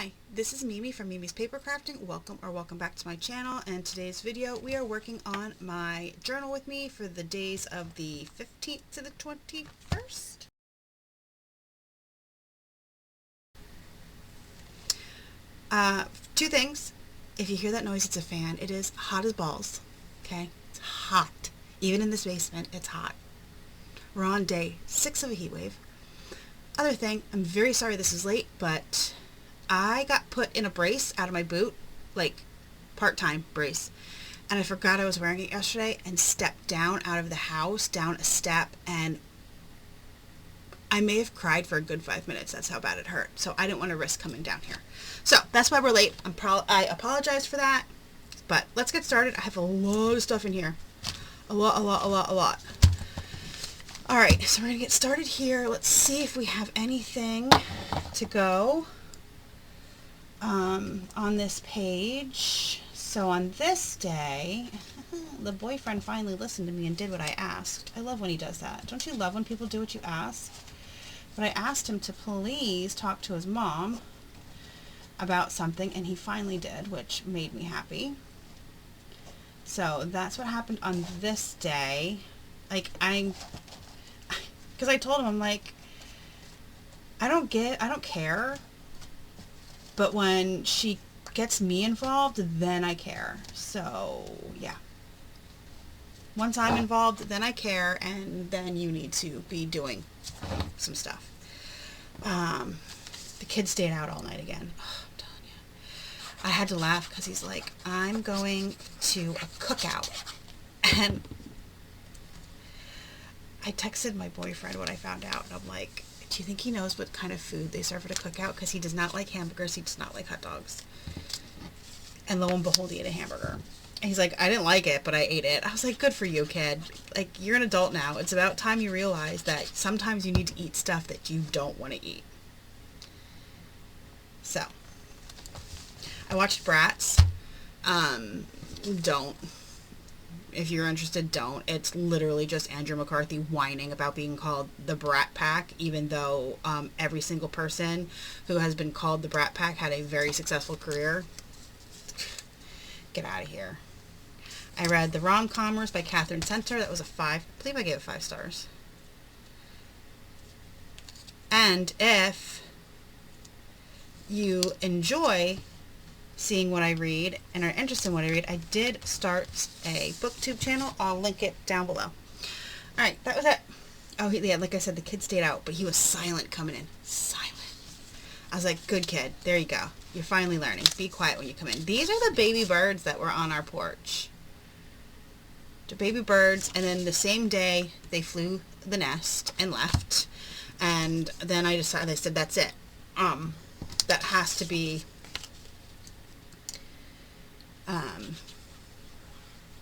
Hi, this is Mimi from Mimi's Paper Crafting. Welcome back to my channel. And today's video, we are working on my journal with me for the days of the 15th to the 21st. Two things. If you hear that noise, it's a fan. It is hot as balls. Okay? It's hot. Even in this basement, it's hot. We're on day 6 of a heat wave. Other thing, I'm very sorry this is late, but I got put in a brace out of my boot, like part-time brace, and I forgot I was wearing it yesterday and stepped down out of the house, down a step, and I may have cried for a good 5 minutes. That's how bad it hurt. So I didn't want to risk coming down here. So that's why we're late. I apologize for that, but let's get started. I have a lot of stuff in here. A lot. All right, so we're going to get started here. Let's see if we have anything to go on this page. So on this day, the boyfriend finally listened to me and did what I asked. I love when he does that. Don't you love when people do what you ask? But I asked him to please talk to his mom about something, and he finally did, which made me happy. So that's what happened on this day. Because I told him, I'm like, I don't care, but when she gets me involved, then I care. So yeah, once I'm involved, then I care, and then you need to be doing some stuff. The kid stayed out all night again. Oh, I'm telling you. I had to laugh because he's like, I'm going to a cookout, and I texted my boyfriend what I found out, and I'm like, do you think he knows what kind of food they serve at a cookout? Because he does not like hamburgers. He does not like hot dogs. And lo and behold, he ate a hamburger. And he's like, I didn't like it, but I ate it. I was like, good for you, kid. Like, you're an adult now. It's about time you realize that sometimes you need to eat stuff that you don't want to eat. So, I watched Bratz. Don't. If you're interested, don't. It's literally just Andrew McCarthy whining about being called the Brat Pack, even though every single person who has been called the Brat Pack had a very successful career. Get out of here. I read The Rom-Commers by Catherine Center. That was a 5. I believe I gave it 5 stars. And if you enjoy seeing what I read and are interested in what I read, I did start a booktube channel. I'll link it down below. Alright, that was it. Oh, yeah, like I said, the kid stayed out, but he was silent coming in. Silent. I was like, good kid. There you go. You're finally learning. Be quiet when you come in. These are the baby birds that were on our porch. The baby birds, and then the same day they flew the nest and left. And then I said, that's it. That has to be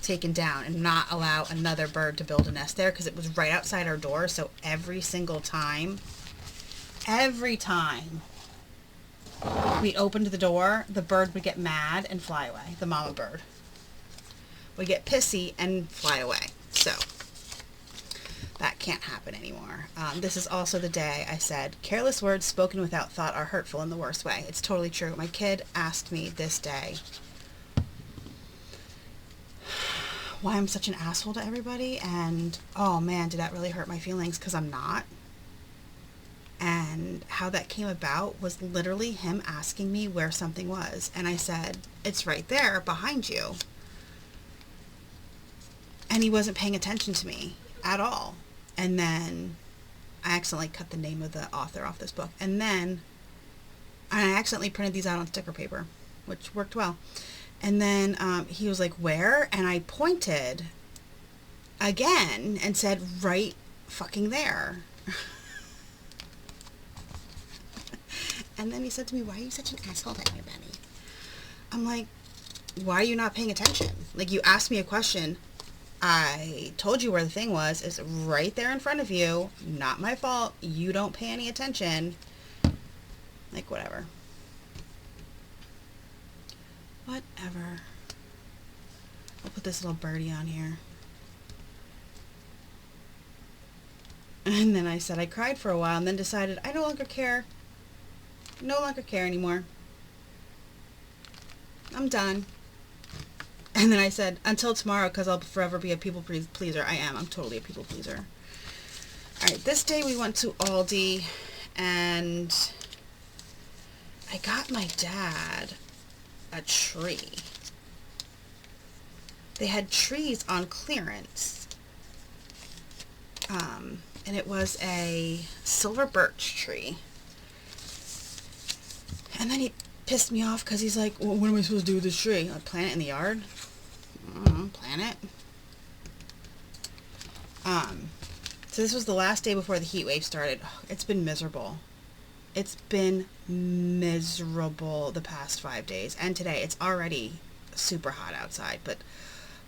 taken down and not allow another bird to build a nest there, because it was right outside our door. So every time we opened the door, the bird would get mad and fly away. The mama bird would get pissy and fly away. So that can't happen anymore. This is also the day I said, careless words spoken without thought are hurtful in the worst way. It's totally true. My kid asked me this day why I'm such an asshole to everybody, and oh man, did that really hurt my feelings, because I'm not. And how that came about was literally him asking me where something was, and I said, it's right there behind you. And he wasn't paying attention to me at all. And then I accidentally cut the name of the author off this book, and then I accidentally printed these out on sticker paper, which worked well. And then he was like, where? And I pointed again and said, right fucking there. And then he said to me, why are you such an asshole to everybody? I'm like, why are you not paying attention? Like, you asked me a question. I told you where the thing was. It's right there in front of you. Not my fault. You don't pay any attention. Like, whatever. Whatever. I'll put this little birdie on here. And then I said I cried for a while, and then decided I no longer care. No longer care anymore. I'm done. And then I said, until tomorrow, because I'll forever be a people pleaser. I am. I'm totally a people pleaser. All right, this day we went to Aldi, and I got my dad a tree. They had trees on clearance. And it was a silver birch tree. And then he pissed me off because he's like, well, what am I supposed to do with this tree? I'll plant it in the yard? Plant it. So this was the last day before the heat wave started. It's been miserable. It's been miserable the past 5 days. And today, it's already super hot outside. But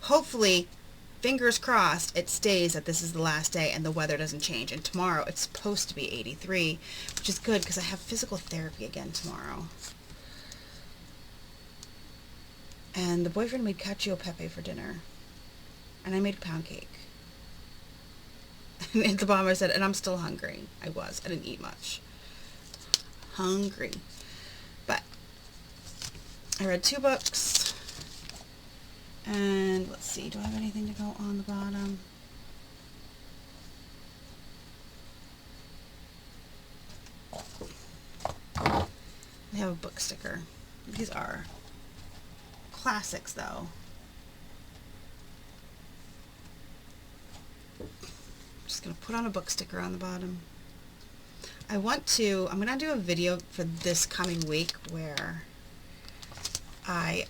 hopefully, fingers crossed, it stays that this is the last day and the weather doesn't change. And tomorrow, it's supposed to be 83, which is good because I have physical therapy again tomorrow. And the boyfriend made cacio e pepe for dinner. And I made pound cake. And at the bottom I said, and I'm still hungry. I was. I didn't eat much. Hungry. But I read 2 books. And let's see, do I have anything to go on the bottom? I have a book sticker. These are classics, though. Just going to put on a book sticker on the bottom. I'm going to do a video for this coming week where I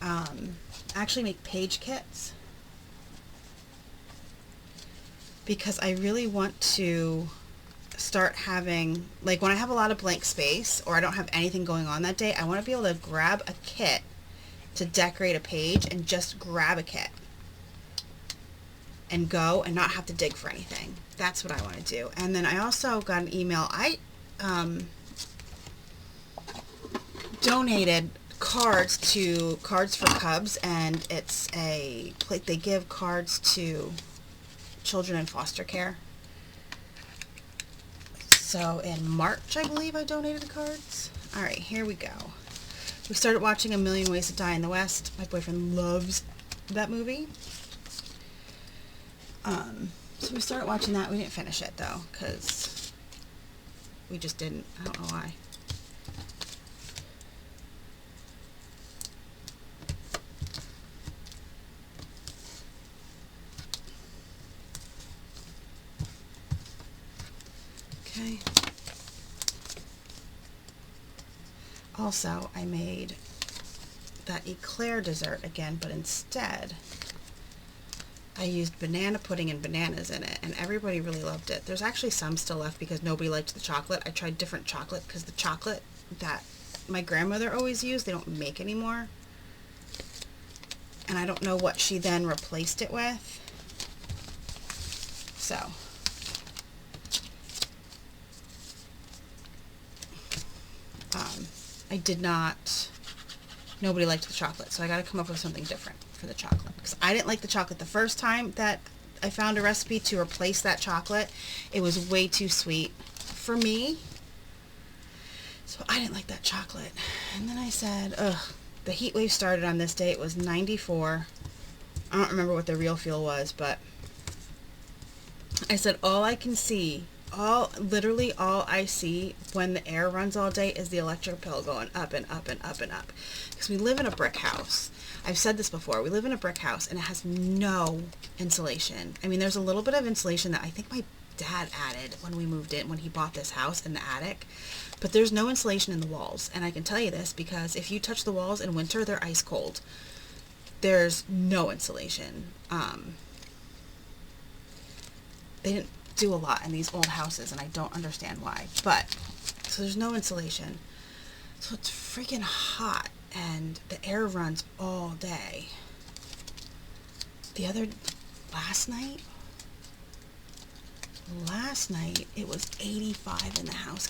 actually make page kits, because I really want to start having, like, when I have a lot of blank space or I don't have anything going on that day, I want to be able to grab a kit to decorate a page and just grab a kit and go and not have to dig for anything. That's what I want to do. And then I also got an email. I donated cards to Cards for Cubs, and it's a plate. They give cards to children in foster care. So in March, I believe, I donated the cards. All right, here we go. We started watching A Million Ways to Die in the West. My boyfriend loves that movie. So we started watching that. We didn't finish it, though, because we just didn't. I don't know why. Okay. Also, I made that eclair dessert again, but instead I used banana pudding and bananas in it, and everybody really loved it. There's actually some still left because nobody liked the chocolate. I tried different chocolate because the chocolate that my grandmother always used, they don't make anymore. And I don't know what she then replaced it with. So nobody liked the chocolate, so I got to come up with something different for the chocolate, because I didn't like the chocolate the first time that I found a recipe to replace that chocolate. It was way too sweet for me, so I didn't like that chocolate. And then I said, ugh, the heat wave started on this day. It was 94. I don't remember what the real feel was, but I said, literally all I see when the air runs all day is the electric bill going up and up and up and up. Because we live in a brick house. I've said this before. We live in a brick house and it has no insulation. I mean, there's a little bit of insulation that I think my dad added when we moved in, when he bought this house in the attic. But there's no insulation in the walls. And I can tell you this because if you touch the walls in winter, they're ice cold. There's no insulation. They didn't do a lot in these old houses, and I don't understand why. But, so there's no insulation. So it's freaking hot, and the air runs all day. Last night, it was 85 in the house.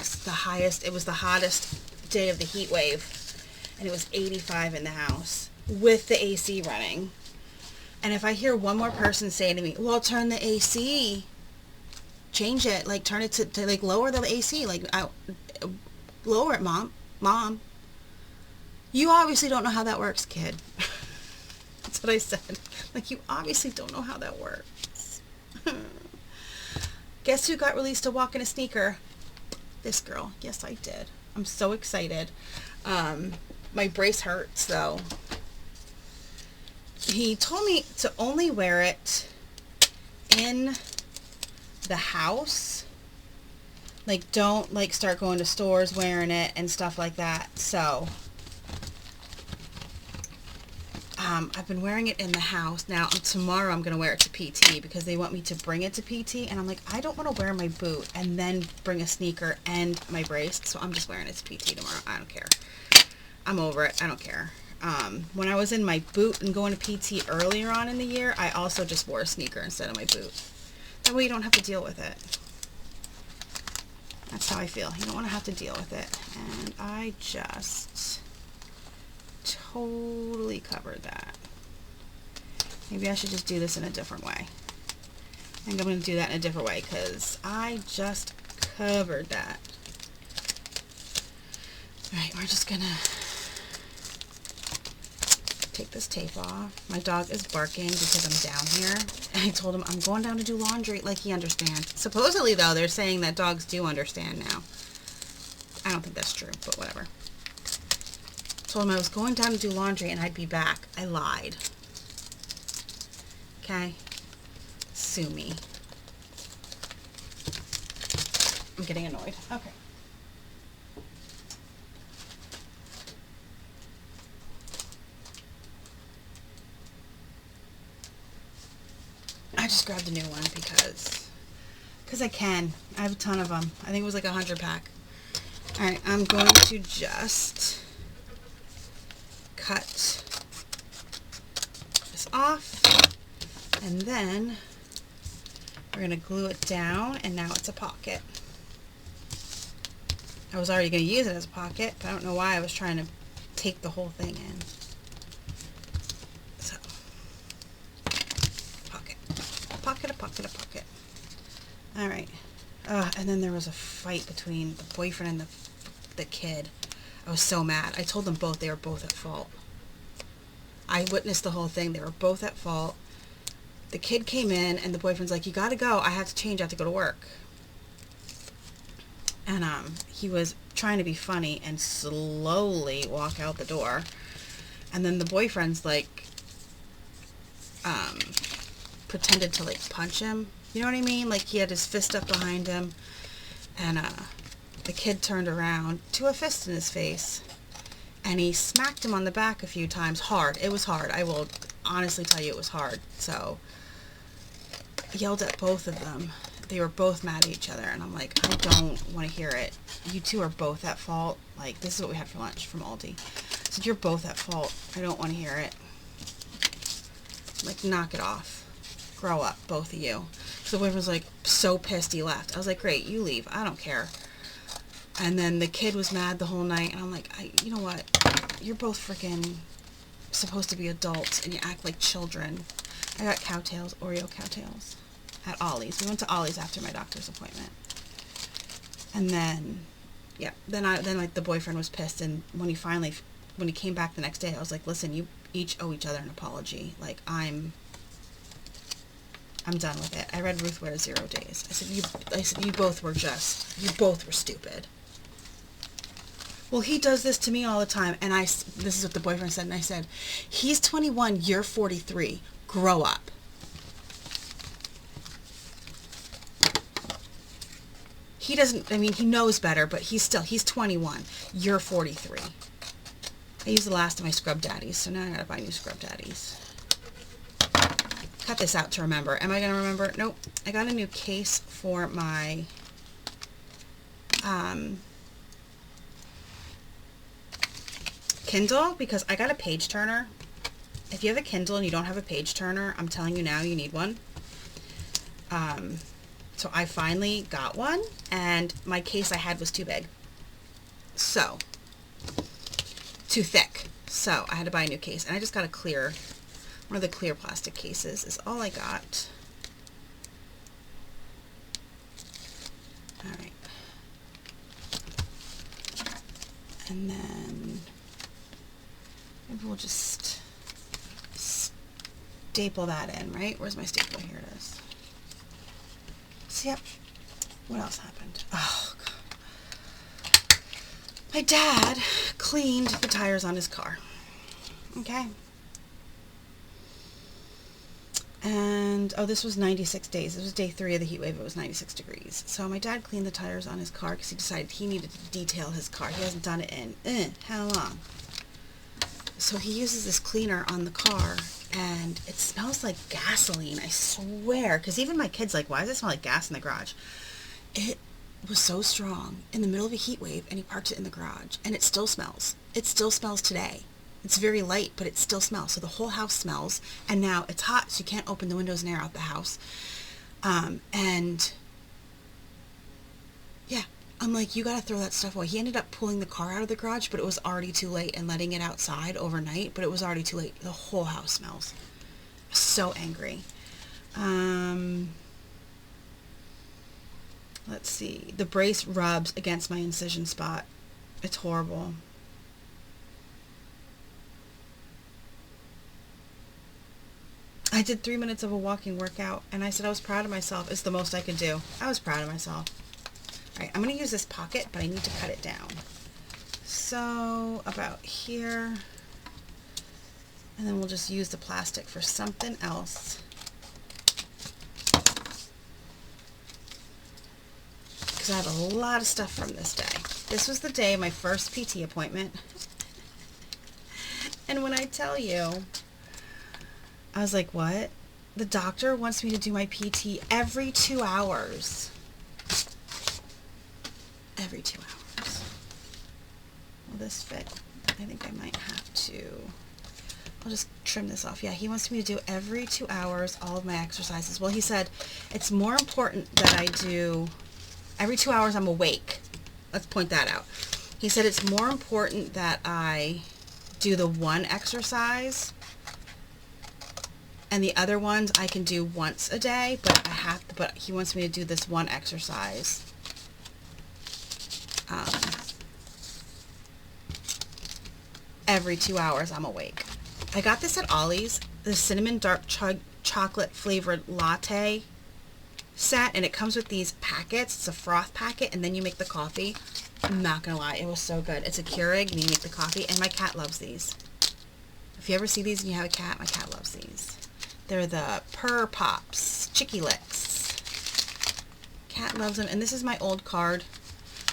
It was the hottest day of the heat wave, and it was 85 in the house with the AC running. And if I hear one more person say to me, well, turn the AC, change it, like turn it to like lower the AC, like lower it, mom, You obviously don't know how that works, kid. That's what I said. Like, you obviously don't know how that works. Guess who got released to walk in a sneaker? This girl. Yes, I did. I'm so excited. My brace hurts, though. He told me to only wear it in the house. Like, don't, like, start going to stores wearing it and stuff like that. So, I've been wearing it in the house. Now, tomorrow I'm going to wear it to PT because they want me to bring it to PT. And I'm like, I don't want to wear my boot and then bring a sneaker and my brace. So I'm just wearing it to PT tomorrow. I don't care. I'm over it. I don't care. When I was in my boot and going to PT earlier on in the year, I also just wore a sneaker instead of my boot. That way you don't have to deal with it. That's how I feel. You don't want to have to deal with it. And I just totally covered that. Maybe I should just do this in a different way. I think I'm going to do that in a different way because I just covered that. Alright, we're just going to take this tape off. My dog is barking because I'm down here. And I told him I'm going down to do laundry. Like, he understands. Supposedly, though, they're saying that dogs do understand now. I don't think that's true, but whatever. Told him I was going down to do laundry and I'd be back. I lied. Okay? Sue me. I'm getting annoyed. Okay. I just grabbed a new one because I can. I have a ton of them. I think it was like a 100 pack. Alright, I'm going to just cut this off, and then we're going to glue it down, and now it's a pocket. I was already going to use it as a pocket, but I don't know why I was trying to take the whole thing in. So, pocket. A pocket, a pocket, a pocket. Alright. And then there was a fight between the boyfriend and the kid. I was so mad. I told them both they were both at fault. I witnessed the whole thing. They were both at fault. The kid came in and the boyfriend's like, you gotta go. I have to change. I have to go to work. And he was trying to be funny and slowly walk out the door. And then the boyfriend's like, pretended to like punch him. You know what I mean? Like, he had his fist up behind him. And the kid turned around to a fist in his face. And he smacked him on the back a few times. Hard. It was hard. I will honestly tell you it was hard. So, I yelled at both of them. They were both mad at each other. And I'm like, I don't want to hear it. You two are both at fault. Like, this is what we had for lunch from Aldi. I said, you're both at fault. I don't want to hear it. Like, knock it off. Grow up, both of you. So the boyfriend was like so pissed he left. I was like, great, you leave. I don't care. And then the kid was mad the whole night. And I'm like, you know what? You're both freaking supposed to be adults and you act like children. I got cowtails, Oreo cowtails at Ollie's. We went to Ollie's after my doctor's appointment. And then, yeah, then like the boyfriend was pissed. And when he came back the next day, I was like, listen, you each owe each other an apology. Like, I'm done with it. I read Ruth Ware's 0 Days. I said, you both were stupid. Well, he does this to me all the time. And this is what the boyfriend said. And I said, he's 21, you're 43. Grow up. He doesn't, I mean, he knows better, but he's 21. You're 43. I used the last of my Scrub Daddies, so now I gotta buy new Scrub Daddies. Cut this out to remember. Am I going to remember? Nope. I got a new case for my Kindle because I got a page turner. If you have a Kindle and you don't have a page turner, I'm telling you now, you need one. So I finally got one, and my case I had was too big. So, too thick. So I had to buy a new case, and I just got a clear... One of the clear plastic cases is all I got. Alright. And then we'll just staple that in, right? Where's my stapler? Here it is. So, yep. What else happened? Oh, God. My dad cleaned the tires on his car. Okay. And, oh, this was 96 days. This was day 3 of the heat wave. It was 96 degrees. So my dad cleaned the tires on his car because he decided he needed to detail his car. He hasn't done it in, how long? So he uses this cleaner on the car, and it smells like gasoline, I swear. Because even my kid's like, why does it smell like gas in the garage? It was so strong in the middle of a heat wave, and he parked it in the garage, and it still smells. It still smells today. It's very light, but it still smells. So the whole house smells, and now it's hot, so you can't open the windows and air out the house. And yeah, I'm like, you gotta throw that stuff away. He ended up pulling the car out of the garage, but it was already too late, and letting it outside overnight, but it was already too late. The whole house smells. So angry. Let's see. The brace rubs against my incision spot. It's horrible. I did 3 minutes of a walking workout, and I said I was proud of myself. It's the most I could do. I was proud of myself. All right, I'm going to use this pocket, but I need to cut it down. So, about here. And then we'll just use the plastic for something else. Because I have a lot of stuff from this day. This was the day of my first PT appointment. And when I tell you, I was like, what? The doctor wants me to do my PT every 2 hours. Every 2 hours. Will this fit? I think I might have to. I'll just trim this off. Yeah, he wants me to do every 2 hours all of my exercises. Well, he said it's more important that I do every 2 hours I'm awake. Let's point that out. He said it's more important that I do the one exercise, and the other ones I can do once a day, but he wants me to do this one exercise. Every 2 hours I'm awake. I got this at Ollie's, the cinnamon dark chocolate flavored latte set, and it comes with these packets. It's a froth packet, and then you make the coffee. I'm not gonna lie, it was so good. It's a Keurig, and you make the coffee, and my cat loves these. If you ever see these and you have a cat, my cat loves these. They're the Purr Pops Chicky Licks. Cat loves them, and this is my old card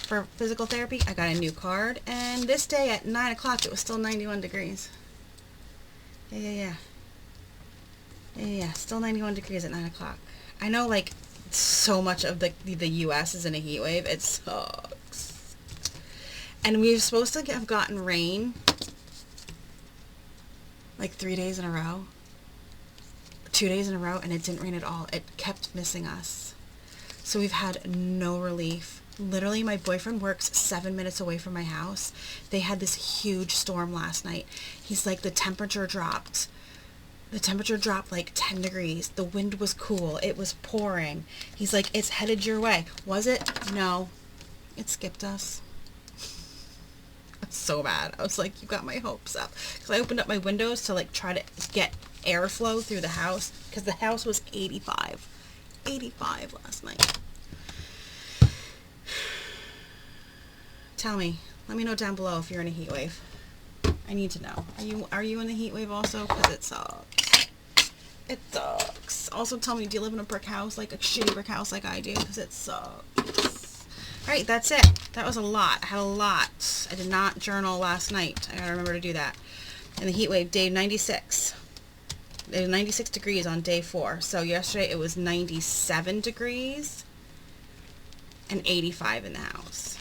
for physical therapy. I got a new card, and this day at 9 o'clock it was still 91 degrees. Yeah, still 91 degrees at 9 o'clock. I know, like, so much of the U.S. is in a heat wave. It sucks. And we were supposed to have gotten rain like 3 days in a row. 2 days in a row, and it didn't rain at all. It kept missing us. So we've had no relief. Literally, my boyfriend works 7 minutes away from my house. They had this huge storm last night. He's like, the temperature dropped. The temperature dropped like 10 degrees. The wind was cool. It was pouring. He's like, it's headed your way. Was it? No. It skipped us. So bad. I was like, you got my hopes up. Because I opened up my windows to like try to get airflow through the house, because the house was 85 last night. Tell me, let me know down below if you're in a heat wave. I need to know. Are you in a heat wave also? Because it sucks. It sucks. Also, tell me, do you live in a brick house, like a shitty brick house like I do? Because it sucks. Alright, that's it. That was a lot. I had a lot. I did not journal last night. I gotta remember to do that. And the heat wave, day 96. It was 96 degrees on day 4. So yesterday it was 97 degrees and 85 in the house.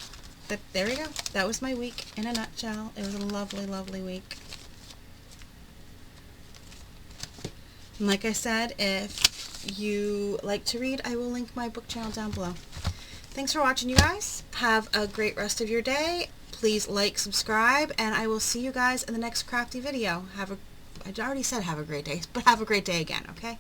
But there we go. That was my week in a nutshell. It was a lovely, lovely week. And like I said, if you like to read, I will link my book channel down below. Thanks for watching, you guys. Have a great rest of your day. Please like, subscribe, and I will see you guys in the next crafty video. I already said have a great day, but have a great day again, okay?